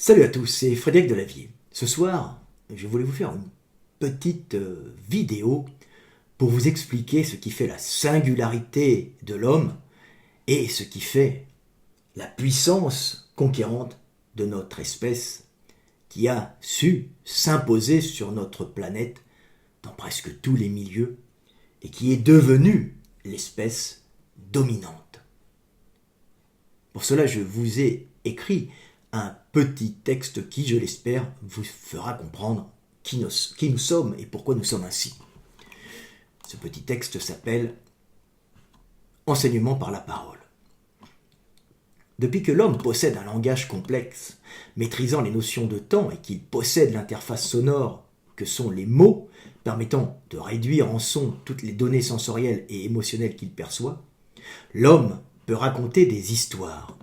Salut à tous, c'est Frédéric Delavier. Ce soir, je voulais vous faire une petite vidéo pour vous expliquer ce qui fait la singularité de l'homme et ce qui fait la puissance conquérante de notre espèce qui a su s'imposer sur notre planète dans presque tous les milieux et qui est devenue l'espèce dominante. Pour cela, je vous ai écrit un petit texte qui, je l'espère, vous fera comprendre qui nous sommes et pourquoi nous sommes ainsi. Ce petit texte s'appelle « Enseignement par la parole ». Depuis que l'homme possède un langage complexe, maîtrisant les notions de temps et qu'il possède l'interface sonore que sont les mots, permettant de réduire en son toutes les données sensorielles et émotionnelles qu'il perçoit, l'homme peut raconter des histoires.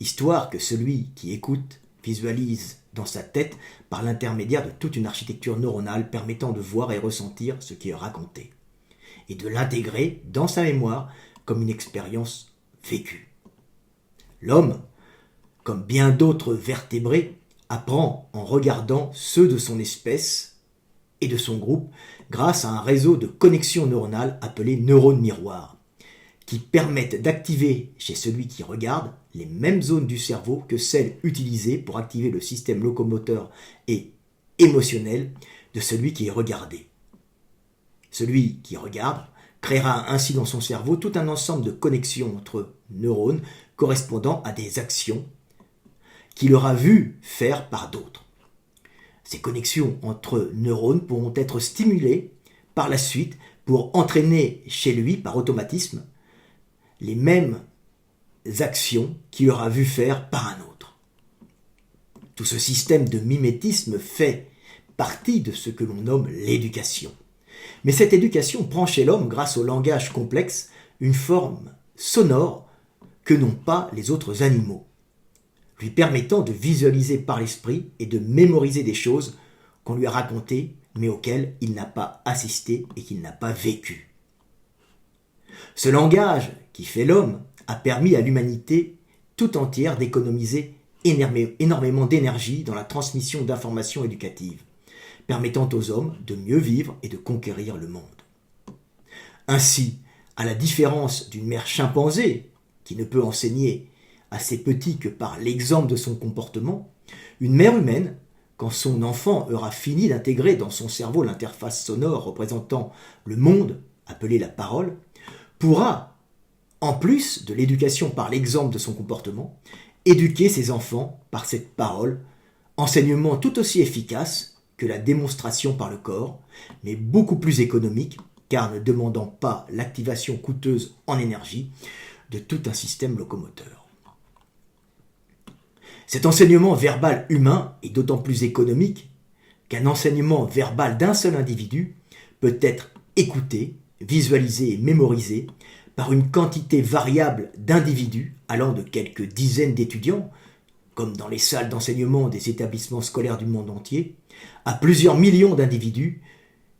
Histoire que celui qui écoute visualise dans sa tête par l'intermédiaire de toute une architecture neuronale permettant de voir et ressentir ce qui est raconté, et de l'intégrer dans sa mémoire comme une expérience vécue. L'homme, comme bien d'autres vertébrés, apprend en regardant ceux de son espèce et de son groupe grâce à un réseau de connexions neuronales appelé neurones miroirs, qui permettent d'activer chez celui qui regarde les mêmes zones du cerveau que celles utilisées pour activer le système locomoteur et émotionnel de celui qui est regardé. Celui qui regarde créera ainsi dans son cerveau tout un ensemble de connexions entre neurones correspondant à des actions qu'il aura vu faire par d'autres. Ces connexions entre neurones pourront être stimulées par la suite pour entraîner chez lui par automatisme les mêmes actions qu'il aura vu faire par un autre. Tout ce système de mimétisme fait partie de ce que l'on nomme l'éducation. Mais cette éducation prend chez l'homme, grâce au langage complexe, une forme sonore que n'ont pas les autres animaux, lui permettant de visualiser par l'esprit et de mémoriser des choses qu'on lui a racontées mais auxquelles il n'a pas assisté et qu'il n'a pas vécu. Ce langage qui fait l'homme a permis à l'humanité tout entière d'économiser énormément d'énergie dans la transmission d'informations éducatives, permettant aux hommes de mieux vivre et de conquérir le monde. Ainsi, à la différence d'une mère chimpanzé, qui ne peut enseigner à ses petits que par l'exemple de son comportement, une mère humaine, quand son enfant aura fini d'intégrer dans son cerveau l'interface sonore représentant le monde, appelée la parole, pourra, en plus de l'éducation par l'exemple de son comportement, éduquer ses enfants par cette parole, enseignement tout aussi efficace que la démonstration par le corps, mais beaucoup plus économique, car ne demandant pas l'activation coûteuse en énergie de tout un système locomoteur. Cet enseignement verbal humain est d'autant plus économique qu'un enseignement verbal d'un seul individu peut être écouté, visualisé et mémorisé par une quantité variable d'individus allant de quelques dizaines d'étudiants, comme dans les salles d'enseignement des établissements scolaires du monde entier, à plusieurs millions d'individus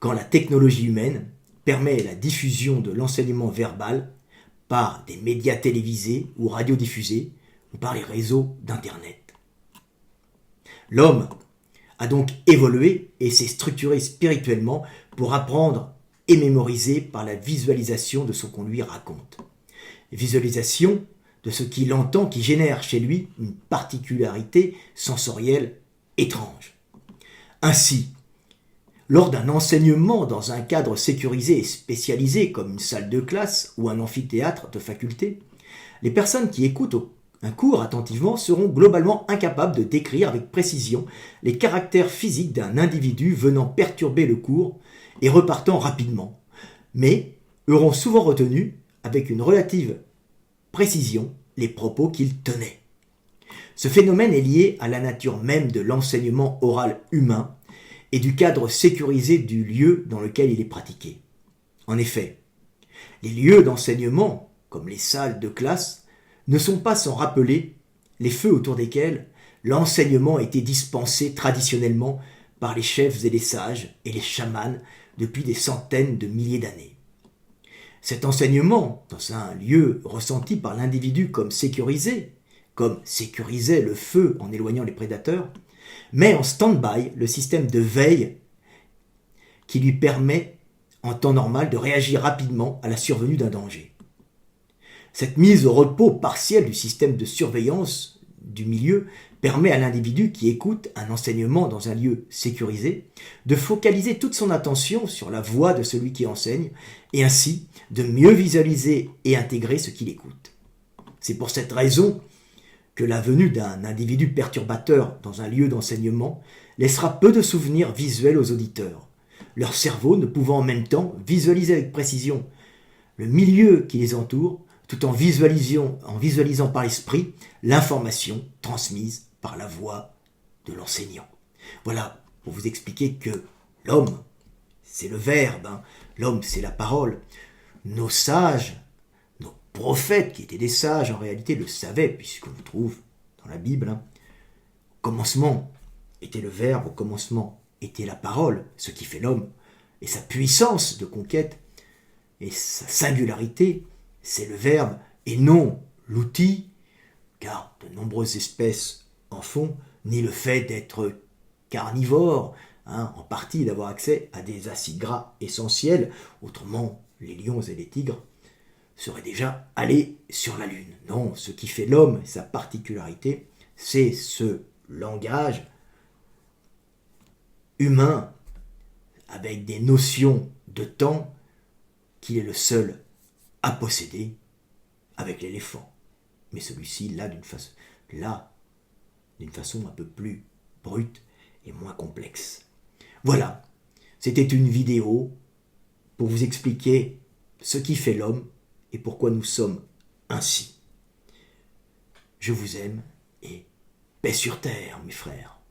quand la technologie humaine permet la diffusion de l'enseignement verbal par des médias télévisés ou radiodiffusés ou par les réseaux d'Internet. L'homme a donc évolué et s'est structuré spirituellement pour apprendre et mémoriser par la visualisation de ce qu'on lui raconte. Visualisation de ce qu'il entend qui génère chez lui une particularité sensorielle étrange. Ainsi, lors d'un enseignement dans un cadre sécurisé et spécialisé comme une salle de classe ou un amphithéâtre de faculté, les personnes qui écoutent un cours attentivement seront globalement incapables de décrire avec précision les caractères physiques d'un individu venant perturber le cours et repartant rapidement, mais auront souvent retenu, avec une relative précision, les propos qu'il tenait. Ce phénomène est lié à la nature même de l'enseignement oral humain et du cadre sécurisé du lieu dans lequel il est pratiqué. En effet, les lieux d'enseignement, comme les salles de classe, ne sont pas sans rappeler les feux autour desquels l'enseignement a été dispensé traditionnellement par les chefs et les sages et les chamans depuis des centaines de milliers d'années. Cet enseignement, dans un lieu ressenti par l'individu comme sécurisé, comme sécuriser le feu en éloignant les prédateurs, met en stand-by le système de veille qui lui permet en temps normal de réagir rapidement à la survenue d'un danger. Cette mise au repos partielle du système de surveillance du milieu permet à l'individu qui écoute un enseignement dans un lieu sécurisé de focaliser toute son attention sur la voix de celui qui enseigne et ainsi de mieux visualiser et intégrer ce qu'il écoute. C'est pour cette raison que la venue d'un individu perturbateur dans un lieu d'enseignement laissera peu de souvenirs visuels aux auditeurs, leur cerveau ne pouvant en même temps visualiser avec précision le milieu qui les entoure tout en visualisant par l'esprit l'information transmise par la voix de l'enseignant. Voilà, pour vous expliquer que l'homme, c'est le verbe, l'homme, c'est la parole. Nos sages, nos prophètes, qui étaient des sages en réalité, le savaient, puisqu'on le trouve dans la Bible. Au commencement était le verbe, au commencement était la parole, ce qui fait l'homme, et sa puissance de conquête, et sa singularité, c'est le verbe et non l'outil, car de nombreuses espèces en font, ni le fait d'être carnivore, en partie d'avoir accès à des acides gras essentiels, autrement les lions et les tigres seraient déjà allés sur la Lune. Non, ce qui fait l'homme, sa particularité, c'est ce langage humain avec des notions de temps qu'il est le seul à posséder avec l'éléphant. Mais celui-ci, là, d'une façon un peu plus brute et moins complexe. Voilà, c'était une vidéo pour vous expliquer ce qui fait l'homme et pourquoi nous sommes ainsi. Je vous aime et paix sur terre, mes frères.